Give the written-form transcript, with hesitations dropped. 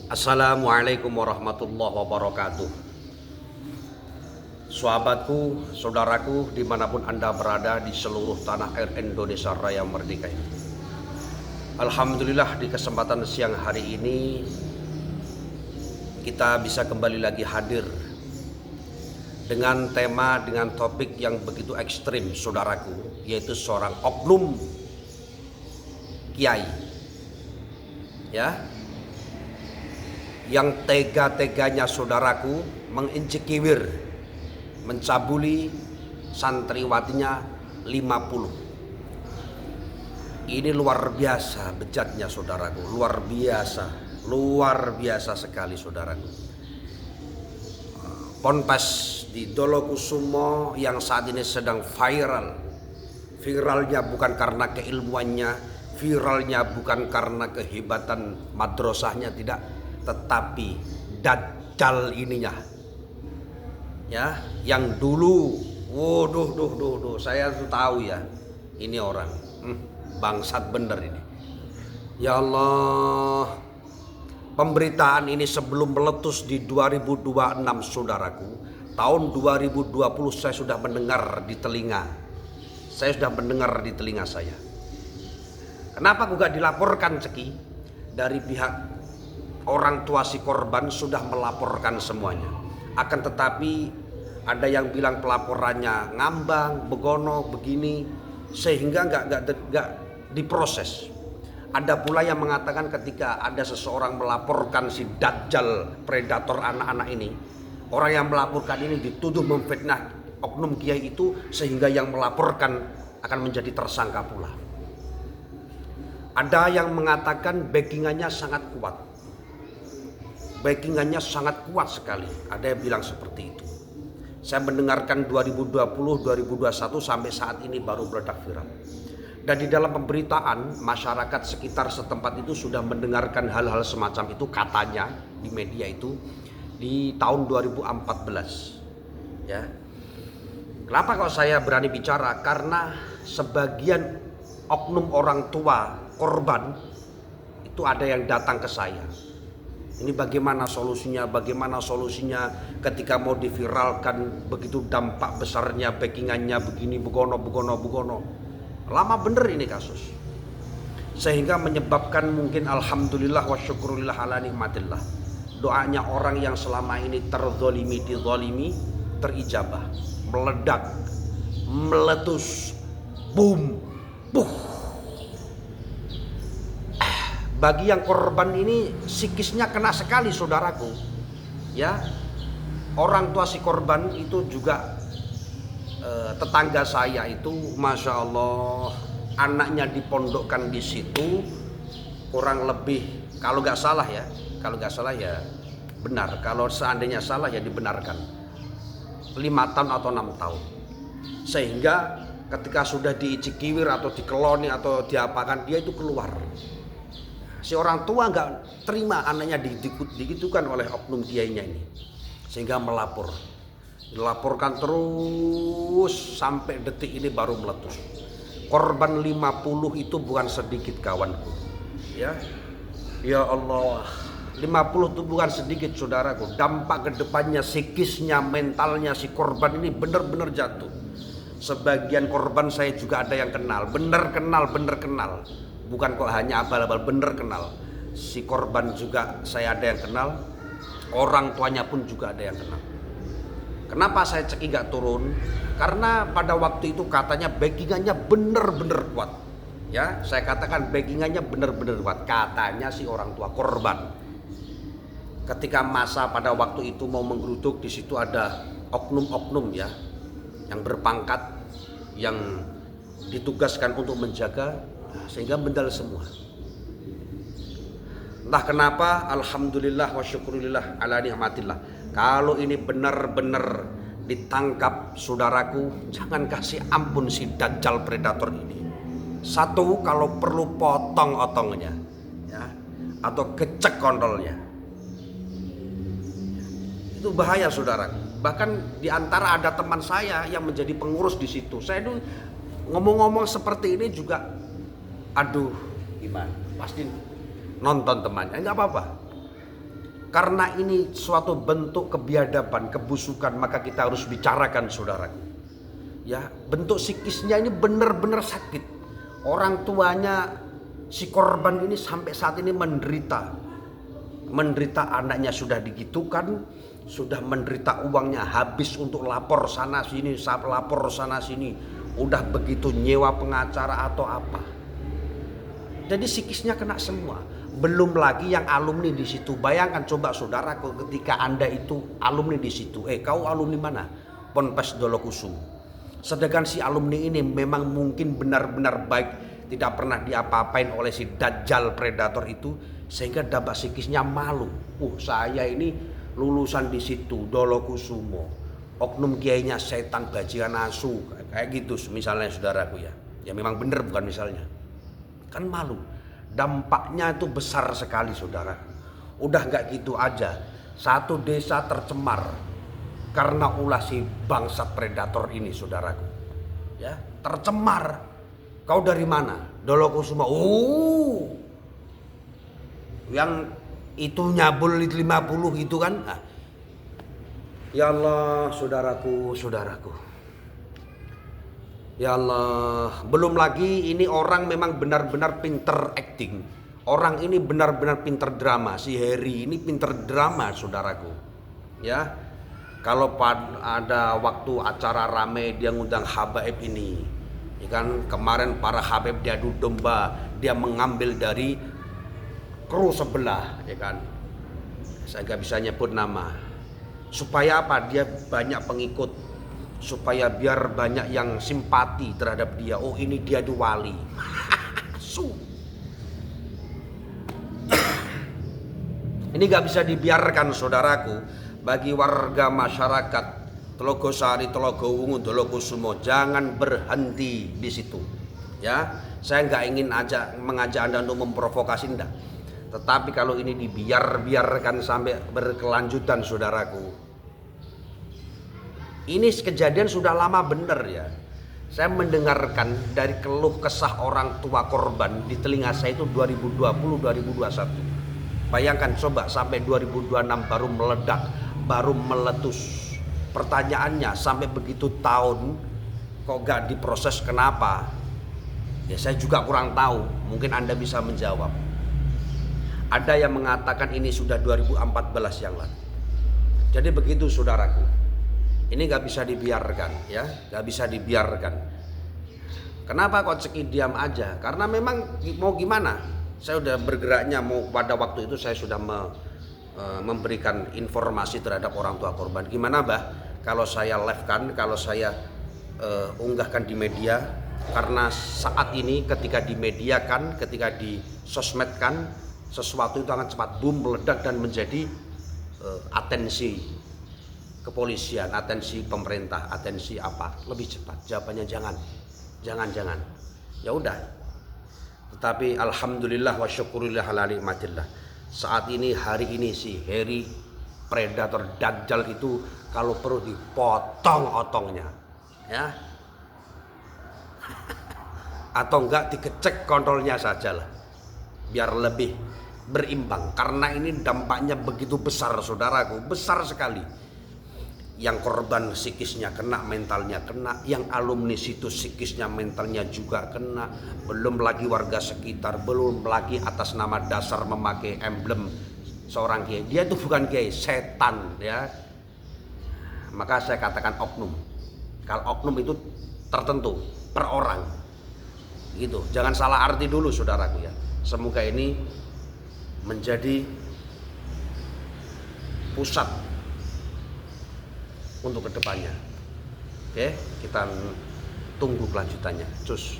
Assalamualaikum warahmatullahi wabarakatuh. Sahabatku, saudaraku, dimanapun Anda berada di seluruh tanah air Indonesia Raya Merdeka ini. Alhamdulillah, di kesempatan siang hari ini kita bisa kembali lagi hadir dengan tema, dengan topik yang begitu ekstrim, saudaraku, yaitu seorang oknum kiai, ya, yang tega-teganya, saudaraku, menginjek-kiwir, mencabuli santriwatinya 50. Ini luar biasa bejatnya, saudaraku, luar biasa sekali, saudaraku. Ponpes di Dolokusumo yang saat ini sedang viralnya bukan karena keilmuannya, viralnya bukan karena kehebatan madrasahnya, tidak, tetapi dajjal ininya, ya, yang dulu, saya tuh tahu ya, ini orang bangsat bener ini. Ya Allah, pemberitaan ini sebelum meletus di 2026, saudaraku, tahun 2020 saya sudah mendengar di telinga saya. Kenapa juga dilaporkan, Ceki? Dari pihak orang tua si korban sudah melaporkan semuanya. Akan tetapi ada yang bilang pelaporannya ngambang, begono, begini, sehingga nggak diproses. Ada pula yang mengatakan ketika ada seseorang melaporkan si dajjal predator anak-anak ini, orang yang melaporkan ini dituduh memfitnah oknum kiai itu, sehingga yang melaporkan akan menjadi tersangka pula. Ada yang mengatakan backingannya sangat kuat sekali. Ada yang bilang seperti itu. Saya mendengarkan 2020, 2021 sampai saat ini baru meledak viral. Dan di dalam pemberitaan, masyarakat sekitar setempat itu sudah mendengarkan hal-hal semacam itu, katanya di media itu di tahun 2014. Ya. Kenapa kok saya berani bicara? Karena sebagian oknum orang tua korban itu ada yang datang ke saya. Ini bagaimana solusinya ketika mau diviralkan, begitu dampak besarnya, backingannya begini, begono. Lama bener ini kasus, sehingga menyebabkan mungkin alhamdulillah wa syukurillah ala nikmatillah, doanya orang yang selama ini terzolimi, dizolimi, terijabah, meledak, meletus, boom, puh. Bagi yang korban ini psikisnya kena sekali, saudaraku, ya. Orang tua si korban itu juga tetangga saya itu, masya Allah, anaknya dipondokkan di situ kurang lebih, kalau nggak salah ya benar, kalau seandainya salah ya dibenarkan, 5 tahun atau 6 tahun. Sehingga ketika sudah diicikiwir atau dikeloni atau diapakan, dia itu keluar. Si orang tua nggak terima anaknya digitukan oleh oknum kiainya ini, sehingga dilaporkan terus sampai detik ini baru meletus. Korban 50 itu bukan sedikit, kawanku, ya Allah, 50 itu bukan sedikit, saudaraku. Dampak kedepannya, psikisnya, mentalnya si korban ini benar-benar jatuh. Sebagian korban saya juga ada yang kenal, bener kenal, bukan kok hanya abal-abal, bener kenal. Si korban juga saya ada yang kenal, orang tuanya pun juga ada yang kenal. Kenapa saya Ceki gak turun? Karena pada waktu itu katanya backingannya bener-bener kuat. Ya, saya katakan backingannya bener-bener kuat, katanya si orang tua korban. Ketika masa pada waktu itu mau menggeruduk, di situ ada oknum-oknum ya, yang berpangkat, yang ditugaskan untuk menjaga, sehingga bendal semua. Entah kenapa, alhamdulillah wa syukurillah ala nikmatillah. Kalau ini benar-benar ditangkap, saudaraku, jangan kasih ampun si dajjal predator ini. Satu, kalau perlu potong otongnya, ya, atau gecek kontolnya. Itu bahaya, saudaraku. Bahkan diantara ada teman saya yang menjadi pengurus di situ. Saya itu ngomong-ngomong seperti ini juga, aduh, gimana? Pasti nonton temannya, nggak apa-apa. Karena ini suatu bentuk kebiadaban, kebusukan, maka kita harus bicarakan, saudaraku. Ya, bentuk psikisnya ini benar-benar sakit. Orang tuanya si korban ini sampai saat ini menderita. Menderita, anaknya sudah digitukan, sudah menderita, uangnya habis untuk lapor sana sini, lapor sana sini. Udah begitu nyewa pengacara atau apa. Jadi psikisnya kena semua. Belum lagi yang alumni di situ. Bayangkan coba saudaraku, ketika Anda itu alumni di situ. Kau alumni mana? Ponpes Dolokusumo. Sedangkan si alumni ini memang mungkin benar-benar baik, tidak pernah diapa-apain oleh si dajjal predator itu, sehingga dampak psikisnya malu. Saya ini lulusan di situ Dolokusumo. Oknum kiainya setan bajingan asu, kayak gitu misalnya saudaraku ya. Ya memang benar bukan misalnya. Kan malu. Dampaknya itu besar sekali saudara. Udah nggak gitu aja, satu desa tercemar karena ulah si bangsat predator ini saudaraku. Ya, tercemar. Kau dari mana? Dolokusumo. Yang itu nyabul 50 itu kan. Nah. Ya Allah, saudaraku. Ya Allah, belum lagi ini orang memang benar-benar pinter acting. Orang ini benar-benar pinter drama. Si Harry ini pinter drama, saudaraku. Ya, kalau ada waktu acara rame dia ngundang habaib ini, ya kan, kemarin para habaib diadu domba, dia mengambil dari kru sebelah, ya kan. Saya nggak bisa nyebut nama. Supaya apa? Dia banyak pengikut. Supaya biar banyak yang simpati terhadap dia. Oh, ini dia di wali. Ini gak bisa dibiarkan saudaraku. Bagi warga masyarakat Telogosari, Telogowungu, Dolokusumo, jangan berhenti di situ. Ya, saya nggak ingin mengajak Anda untuk memprovokasi Anda. Tetapi kalau ini dibiarkan sampai berkelanjutan saudaraku, ini kejadian sudah lama bener ya. Saya mendengarkan dari keluh kesah orang tua korban di telinga saya itu 2020-2021. Bayangkan coba sampai 2026 baru meledak, baru meletus. Pertanyaannya sampai begitu tahun kok gak diproses, kenapa? Ya saya juga kurang tahu, mungkin Anda bisa menjawab. Ada yang mengatakan ini sudah 2014 yang lalu. Jadi begitu saudaraku. Ini gak bisa dibiarkan ya, gak bisa dibiarkan. Kenapa kok ceki diam aja? Karena memang mau gimana? Saya udah bergeraknya, mau pada waktu itu saya sudah memberikan informasi terhadap orang tua korban. Gimana Mbah? Kalau saya live kan, kalau saya unggahkan di media, karena saat ini ketika di media kan, ketika di sosmed kan, sesuatu itu akan cepat boom, meledak dan menjadi atensi kepolisian, atensi pemerintah, atensi apa, lebih cepat. Jawabannya jangan. Ya udah. Tetapi alhamdulillah wa syukurillah ala nikmatillah. Saat ini, hari ini si Harry predator dajjal itu kalau perlu dipotong otongnya, ya. Atau enggak dikecek kontrolnya sajalah. Biar lebih berimbang, karena ini dampaknya begitu besar saudaraku, besar sekali. Yang korban psikisnya kena, mentalnya kena, yang alumni situ psikisnya, mentalnya juga kena, belum lagi warga sekitar, belum lagi atas nama dasar memakai emblem seorang kiai. Dia itu bukan kiai, setan ya. Maka saya katakan oknum. Kalau oknum itu tertentu per orang. Gitu. Jangan salah arti dulu saudaraku ya. Semoga ini menjadi pusat untuk kedepannya. Oke, kita tunggu kelanjutannya. Cus.